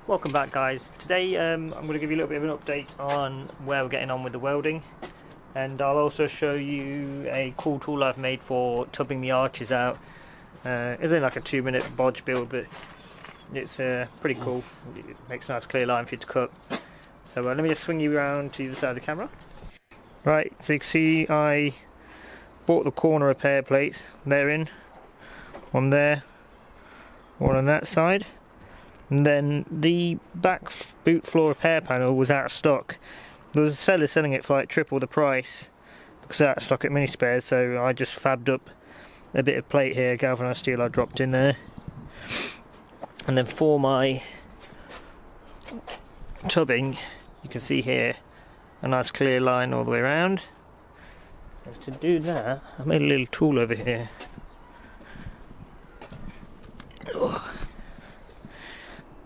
Welcome back, guys. Today I'm going to give you a little bit of an update on where we're getting on with the welding, and I'll also show you a cool tool I've made for tubbing the arches out. It's only like a 2-minute bodge build, but it's pretty cool. It makes a nice clear line for you to cut. So let me just swing you around to the side of the camera. Right, so you can see I bought the corner repair plates. They're in. One there, one on that side. And then the back boot floor repair panel was out of stock. There was a seller selling it for like triple the price because it's out of stock at Mini Spares, so I just fabbed up a bit of plate here, galvanised steel I dropped in there. And then for my tubbing, you can see here a nice clear line all the way around. And to do that, I made a little tool over here.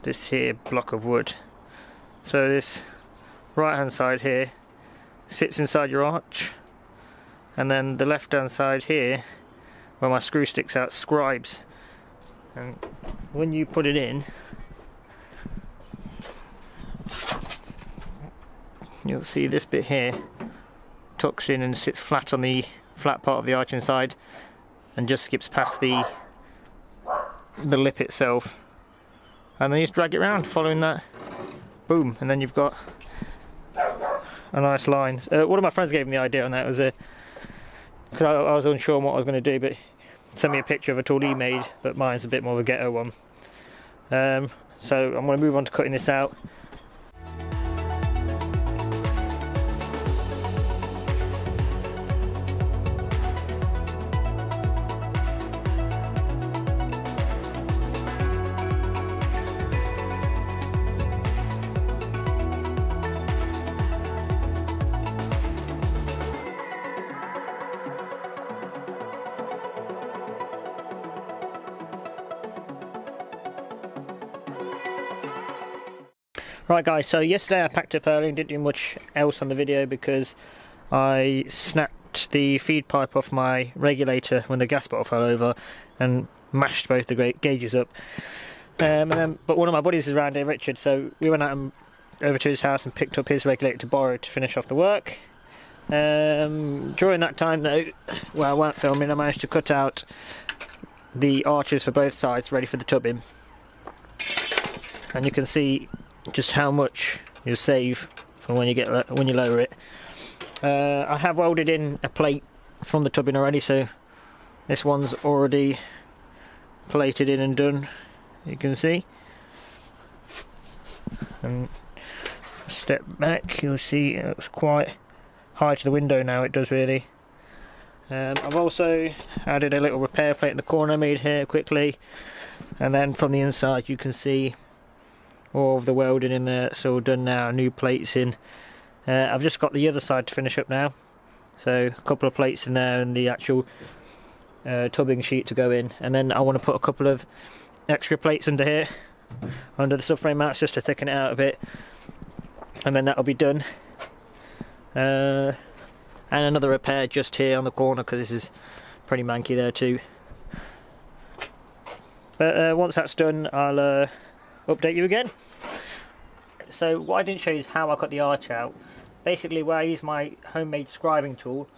This here block of wood. So this right hand side here sits inside your arch, and then the left hand side here where my screw sticks out scribes, and when you put it in you'll see this bit here tucks in and sits flat on the flat part of the arch inside and just skips past the lip itself. And then you just drag it around following that, boom, and then you've got a nice line. One of my friends gave me the idea on that. It was because I was unsure on what I was going to do, but sent me a picture of a tool he made, but mine's a bit more of a ghetto one. So I'm going to move on to cutting this out. Right guys, so yesterday I packed up early and didn't do much else on the video because I snapped the feed pipe off my regulator when the gas bottle fell over and mashed both the gauges up. But one of my buddies is around here, Richard, so we went out over to his house and picked up his regulator to borrow to finish off the work. During that time though, where I weren't filming, I managed to cut out the arches for both sides ready for the tubbing. And you can see just how much you'll save from when you lower it. I have welded in a plate from the tubbing already, so this one's already plated in and done, you can see. And step back, you'll see it looks quite high to the window now, it does really. I've also added a little repair plate in the corner I made here quickly, and then from the inside you can see all of the welding in there. It's all done now, new plates in. I've just got the other side to finish up now, so a couple of plates in there and the actual tubbing sheet to go in, and then I want to put a couple of extra plates under here, under the subframe mounts, just to thicken it out a bit, and then that'll be done. And another repair just here on the corner because this is pretty manky there too. But once that's done, I'll update you again. So what I didn't show you is how I cut the arch out. Basically, where I use my homemade scribing tool,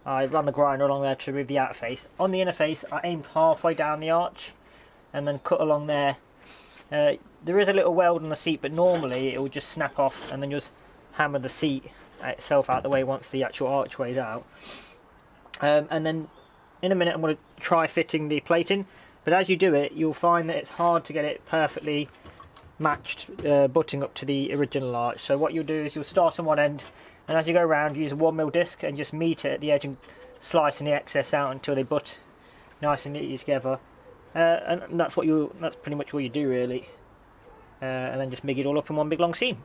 I run the grinder along there to remove the outer face. On the inner face, I aimed halfway down the arch and then cut along there. There is a little weld on the seat, but normally it will just snap off and then just hammer the seat itself out the way once the actual archway is out. And then in a minute I'm going to try fitting the plate in, but as you do it you'll find that it's hard to get it perfectly matched, butting up to the original arch. So what you'll do is you'll start on one end, and as you go around use a 1mm disc and just meet it at the edge and slicing the excess out until they butt nice and neatly together. And that's pretty much what you do really. And then just MIG it all up in one big long seam.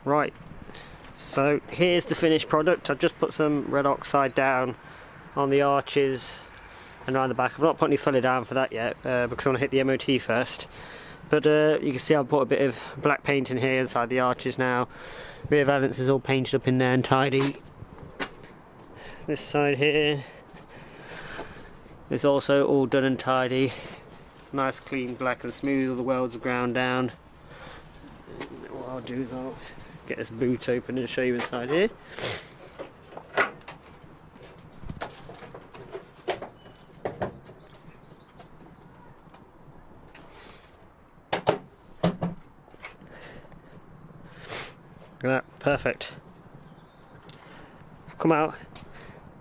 Right, so here's the finished product. I've just put some red oxide down on the arches and around the back. I've not put any filler down for that yet because I want to hit the MOT first. But you can see I've put a bit of black paint in here inside the arches now. Rear valance is all painted up in there and tidy. This side here is also all done and tidy. Nice clean black and smooth, all the welds are ground down. What I'll do is I'll get this boot open and show you inside here. Look at that, perfect. Come out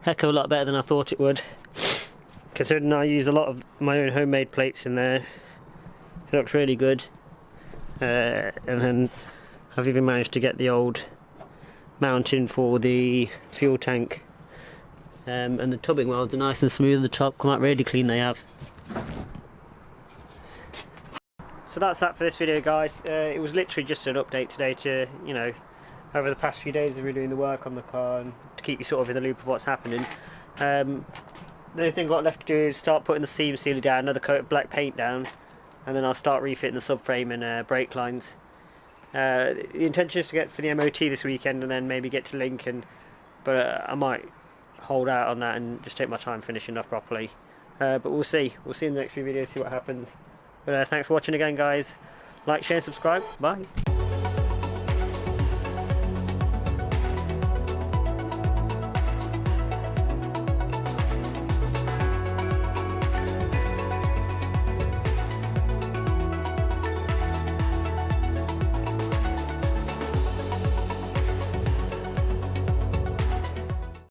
heck of a lot better than I thought it would, considering I use a lot of my own homemade plates in there. It looks really good, and then I've even managed to get the old mounting for the fuel tank, and the tubbing welds are nice and smooth on the top, come out really clean they have. So that's that for this video, guys. It was literally just an update today to, you know, over the past few days we've been doing the work on the car and to keep you sort of in the loop of what's happening. The only thing I've got left to do is start putting the seam sealer down, another coat of black paint down, and then I'll start refitting the subframe and brake lines. The intention is to get for the MOT this weekend and then maybe get to Lincoln, but I might hold out on that and just take my time finishing off properly. But we'll see in the next few videos, see what happens. But thanks for watching again, guys. Like, share and subscribe. Bye.